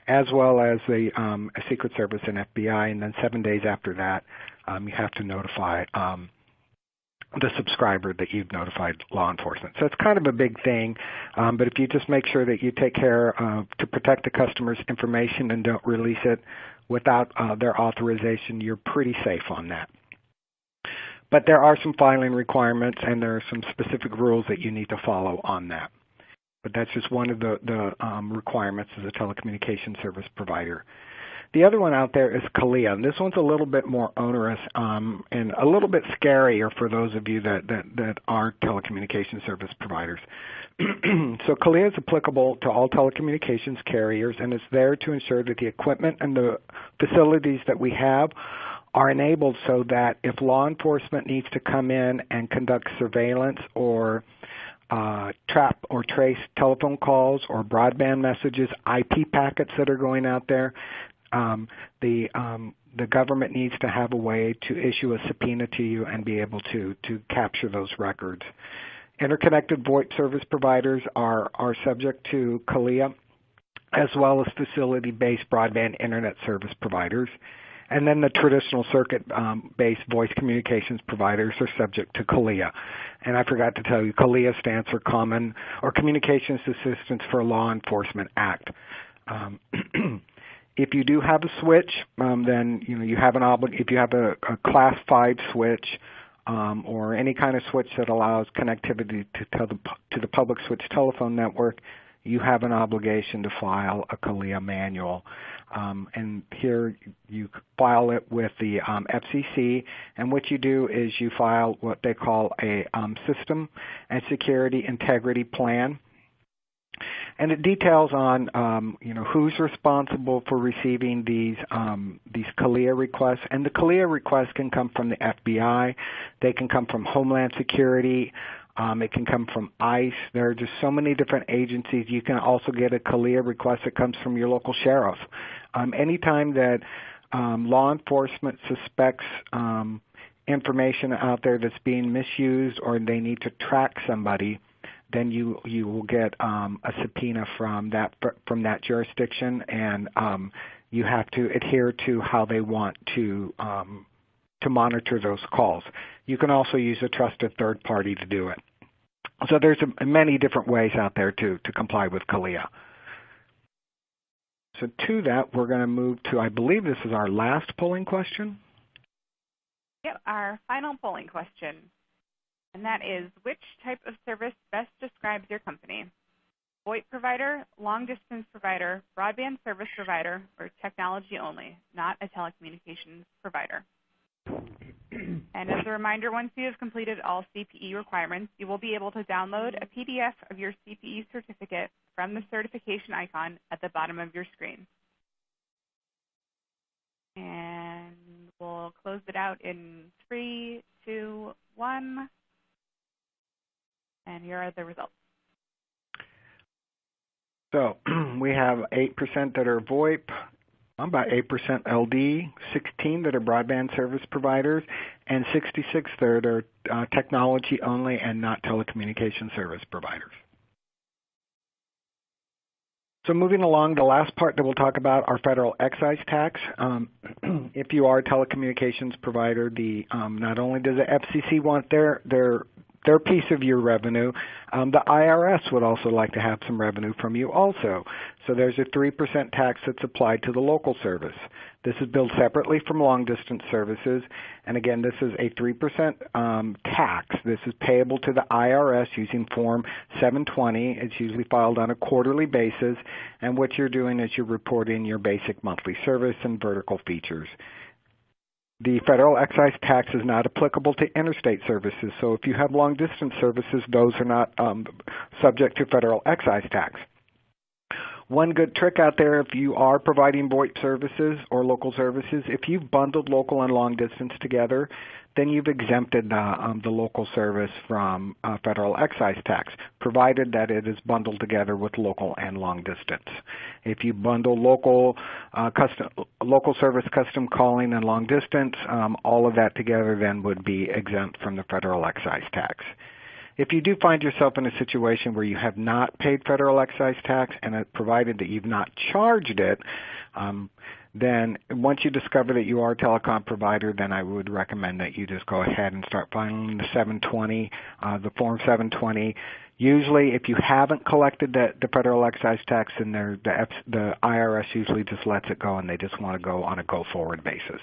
as well as the Secret Service and FBI, and then 7 days after that, you have to notify the subscriber that you've notified law enforcement. So it's kind of a big thing, but if you just make sure that you take care to protect the customer's information and don't release it without their authorization, you're pretty safe on that. But there are some filing requirements, and there are some specific rules that you need to follow on that. But that's just one of the requirements as a telecommunications service provider. The other one out there is Kalia, and this one's a little bit more onerous and a little bit scarier for those of you that are telecommunications service providers. So Kalia is applicable to all telecommunications carriers, and it's there to ensure that the equipment and the facilities that we have are enabled so that if law enforcement needs to come in and conduct surveillance or trap or trace telephone calls or broadband messages, IP packets that are going out there, the government needs to have a way to issue a subpoena to you and be able to capture those records. Interconnected VoIP service providers are subject to Kalia, as well as facility-based broadband internet service providers. And then the traditional circuit-based voice communications providers are subject to Kalia. And I forgot to tell you, Kalia stands for Common or Communications Assistance for Law Enforcement Act. If you do have a switch, then you have if you have a Class 5 switch or any kind of switch that allows connectivity to the public switch telephone network, you have an obligation to file a Kalia manual. And here you file it with the FCC, and what you do is you file what they call a System and Security Integrity Plan. And it details on who's responsible for receiving these Kalia requests. And the Kalia requests can come from the FBI, they can come from Homeland Security, it can come from ICE. There are just so many different agencies. You can also get a Kalia request that comes from your local sheriff. Anytime that law enforcement suspects information out there that's being misused or they need to track somebody, then you will get a subpoena from that jurisdiction, and you have to adhere to how they want to monitor those calls. You can also use a trusted third party to do it. So there's many different ways out there to comply with Kalia. So to that, we're going to move to, I believe this is our last polling question. Yep, our final polling question, and that is, which type of service best describes your company? VoIP provider, long-distance provider, broadband service provider, or technology only, not a telecommunications provider? And as a reminder, once you have completed all CPE requirements, you will be able to download a PDF of your CPE certificate from the certification icon at the bottom of your screen. And we'll close it out in 3, 2, 1. And here are the results. So we have 8% that are VoIP, about 8% LD, 16 that are broadband service providers, and 66 that are technology only and not telecommunication service providers. So moving along, the last part that we'll talk about are federal excise tax. If you are a telecommunications provider, not only does the FCC want their piece of your revenue, the IRS would also like to have some revenue from you also. So there's a 3% tax that's applied to the local service. This is billed separately from long-distance services. And again, this is a 3% tax. This is payable to the IRS using Form 720. It's usually filed on a quarterly basis. And what you're doing is you're reporting your basic monthly service and vertical features. The federal excise tax is not applicable to interstate services, so if you have long-distance services, those are not subject to federal excise tax. One good trick out there, if you are providing VoIP services or local services, if you've bundled local and long distance together, then you've exempted the local service from federal excise tax, provided that it is bundled together with local and long distance. If you bundle local service, custom calling, and long distance, all of that together then would be exempt from the federal excise tax. If you do find yourself in a situation where you have not paid federal excise tax and provided that you've not charged it, then once you discover that you are a telecom provider, then I would recommend that you just go ahead and start filing the 720, the Form 720. Usually, if you haven't collected the federal excise tax, then the IRS usually just lets it go, and they just want to go on a go-forward basis.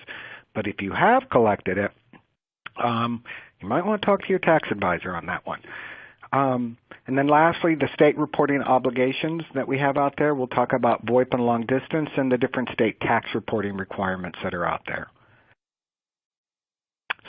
But if you have collected it, you might want to talk to your tax advisor on that one. And then lastly, the state reporting obligations that we have out there. We'll talk about VoIP and long distance and the different state tax reporting requirements that are out there.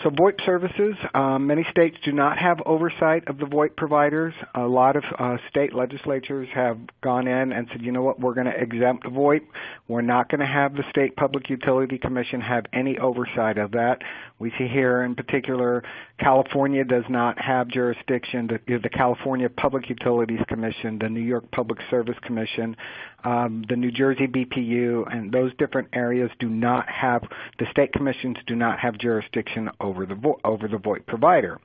So VoIP services, many states do not have oversight of the VoIP providers. A lot of state legislatures have gone in and said, you know what, we're going to exempt VoIP. We're not going to have the State Public Utility Commission have any oversight of that. We see here in particular, California does not have jurisdiction. The California Public Utilities Commission, the New York Public Service Commission, the New Jersey BPU, and those different areas do not have, the state commissions do not have jurisdiction over the VoIP provider.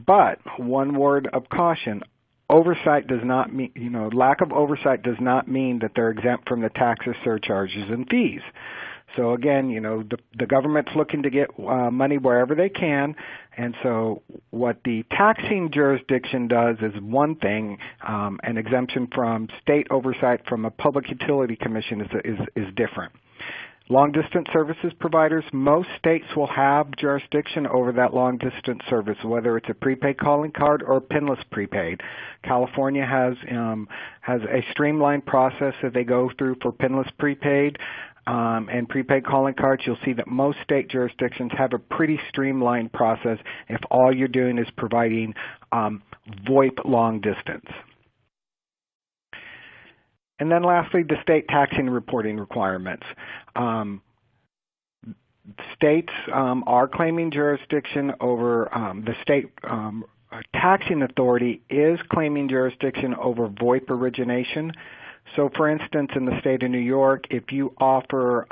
But one word of caution, oversight does not mean, lack of oversight does not mean that they're exempt from the taxes, surcharges, and fees. So again, the government's looking to get money wherever they can, and so what the taxing jurisdiction does is one thing. An exemption from state oversight from a public utility commission is different. Long-distance services providers, most states will have jurisdiction over that long-distance service, whether it's a prepaid calling card or a pinless prepaid. California has a streamlined process that they go through for pinless prepaid and prepaid calling cards. You'll see that most state jurisdictions have a pretty streamlined process if all you're doing is providing VoIP long distance. And then lastly, the state taxing reporting requirements. States are claiming jurisdiction over, the state taxing authority is claiming jurisdiction over VoIP origination. So for instance, in the state of New York, if you offer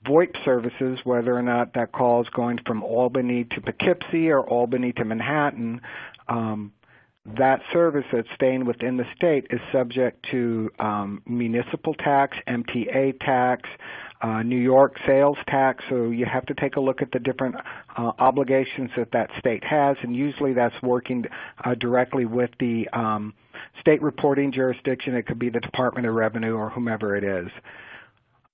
VoIP services, whether or not that call is going from Albany to Poughkeepsie or Albany to Manhattan, that service that's staying within the state is subject to municipal tax, MTA tax, New York sales tax. So you have to take a look at the different obligations that state has, and usually that's working directly with the state reporting jurisdiction. It could be the Department of Revenue or whomever it is.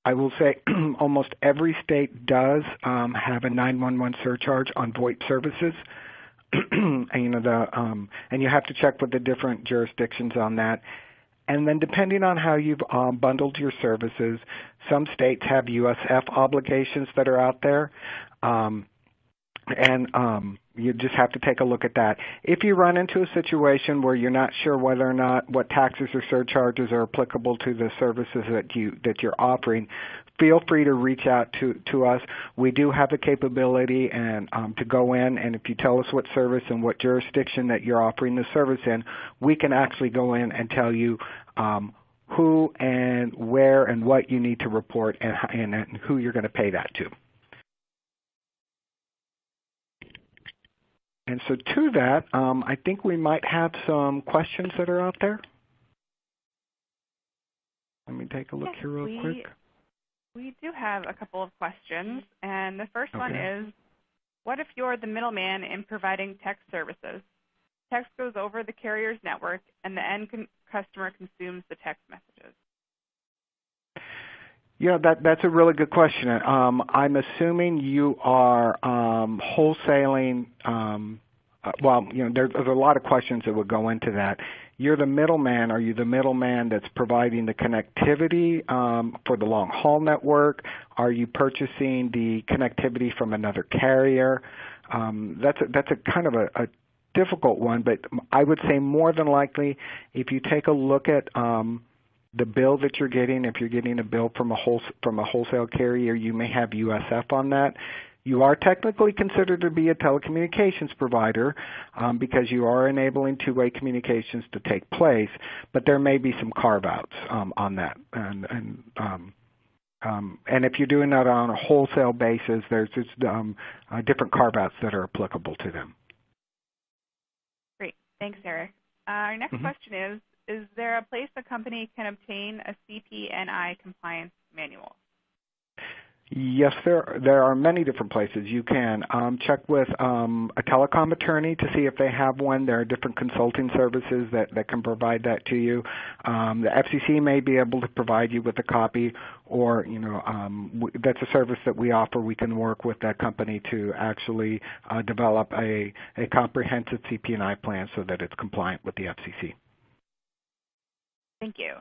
I will say almost every state does have a 911 surcharge on VoIP services. And, and you have to check with the different jurisdictions on that. And then depending on how you've bundled your services, some states have USF obligations that are out there. You just have to take a look at that. If you run into a situation where you're not sure whether or not what taxes or surcharges are applicable to the services that you're offering, feel free to reach out to us. We do have the capability and to go in, and if you tell us what service and what jurisdiction that you're offering the service in, we can actually go in and tell you who and where and what you need to report and who you're going to pay that to. And so to that, I think we might have some questions that are out there. Let me take a look here real quick. We do have a couple of questions, and the first one is, what if you're the middleman in providing text services? Text goes over the carrier's network, and the end customer consumes the text messages. Yeah, that's a really good question. I'm assuming you are wholesaling. There's a lot of questions that would go into that. You're the middleman. Are you the middleman that's providing the connectivity for the long haul network? Are you purchasing the connectivity from another carrier? That's a kind of a difficult one, but I would say more than likely, if you take a look at the bill that you're getting, if you're getting a bill from a wholesale carrier, you may have USF on that. You are technically considered to be a telecommunications provider because you are enabling two-way communications to take place, but there may be some carve-outs on that. And if you're doing that on a wholesale basis, there's just different carve-outs that are applicable to them. Great. Thanks, Eric. Our next question is there a place a company can obtain a CPNI compliance manual? Yes, there are many different places. You can check with a telecom attorney to see if they have one. There are different consulting services that can provide that to you. The FCC may be able to provide you with a copy, or that's a service that we offer. We can work with that company to actually develop a comprehensive CPNI plan so that it's compliant with the FCC. Thank you.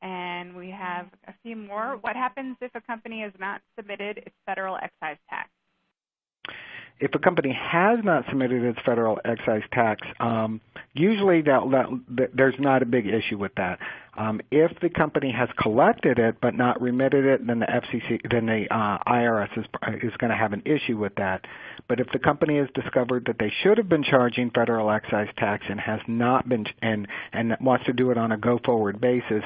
And we have a few more. What happens if a company has not submitted its federal excise tax? If a company has not submitted its federal excise tax, usually there's not a big issue with that. If the company has collected it but not remitted it, then the IRS is going to have an issue with that. But if the company has discovered that they should have been charging federal excise tax and has not been, and wants to do it on a go-forward basis,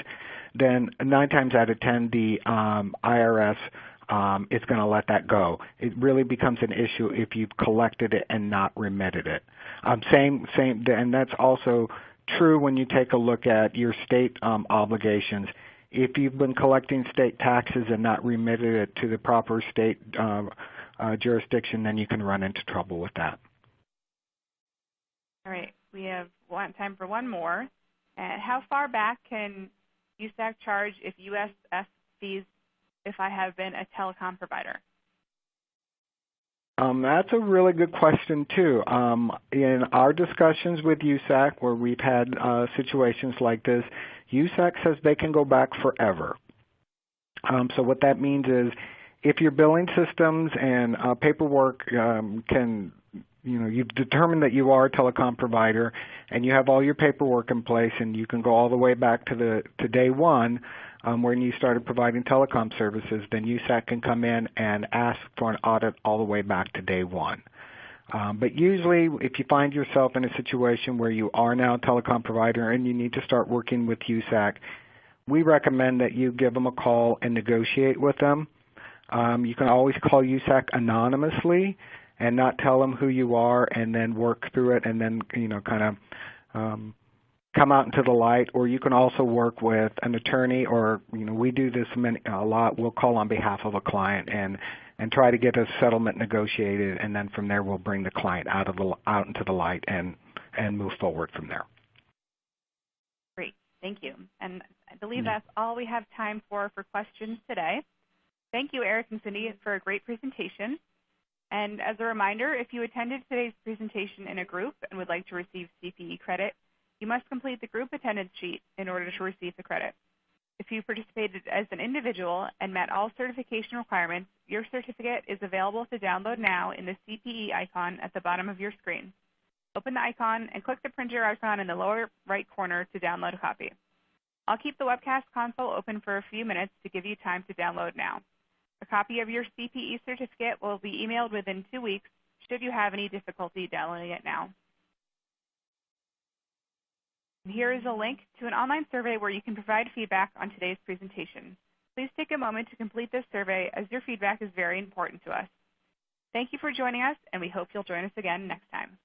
then 9 times out of 10 the IRS is going to let that go. It really becomes an issue if you've collected it and not remitted it. Same, and that's also true when you take a look at your state obligations. If you've been collecting state taxes and not remitted it to the proper state jurisdiction, then you can run into trouble with that. All right, we have time for one more. How far back can USAC charge if USF fees if I have been a telecom provider? That's a really good question, too. In our discussions with USAC, where we've had situations like this, USAC says they can go back forever. So what that means is if your billing systems and paperwork you've determined that you are a telecom provider and you have all your paperwork in place and you can go all the way back to day one when you started providing telecom services, then USAC can come in and ask for an audit all the way back to day one. But usually if you find yourself in a situation where you are now a telecom provider and you need to start working with USAC, we recommend that you give them a call and negotiate with them. You can always call USAC anonymously and not tell them who you are and then work through it and then, come out into the light. Or you can also work with an attorney, or, we do this a lot. We'll call on behalf of a client and try to get a settlement negotiated, and then from there we'll bring the client out into the light and move forward from there. Great, thank you. And I believe that's all we have time for questions today. Thank you, Eric and Cindy, for a great presentation. And as a reminder, if you attended today's presentation in a group and would like to receive CPE credit, you must complete the group attendance sheet in order to receive the credit. If you participated as an individual and met all certification requirements, your certificate is available to download now in the CPE icon at the bottom of your screen. Open the icon and click the printer icon in the lower right corner to download a copy. I'll keep the webcast console open for a few minutes to give you time to download now. A copy of your CPE certificate will be emailed within 2 weeks should you have any difficulty downloading it now. Here is a link to an online survey where you can provide feedback on today's presentation. Please take a moment to complete this survey as your feedback is very important to us. Thank you for joining us, and we hope you'll join us again next time.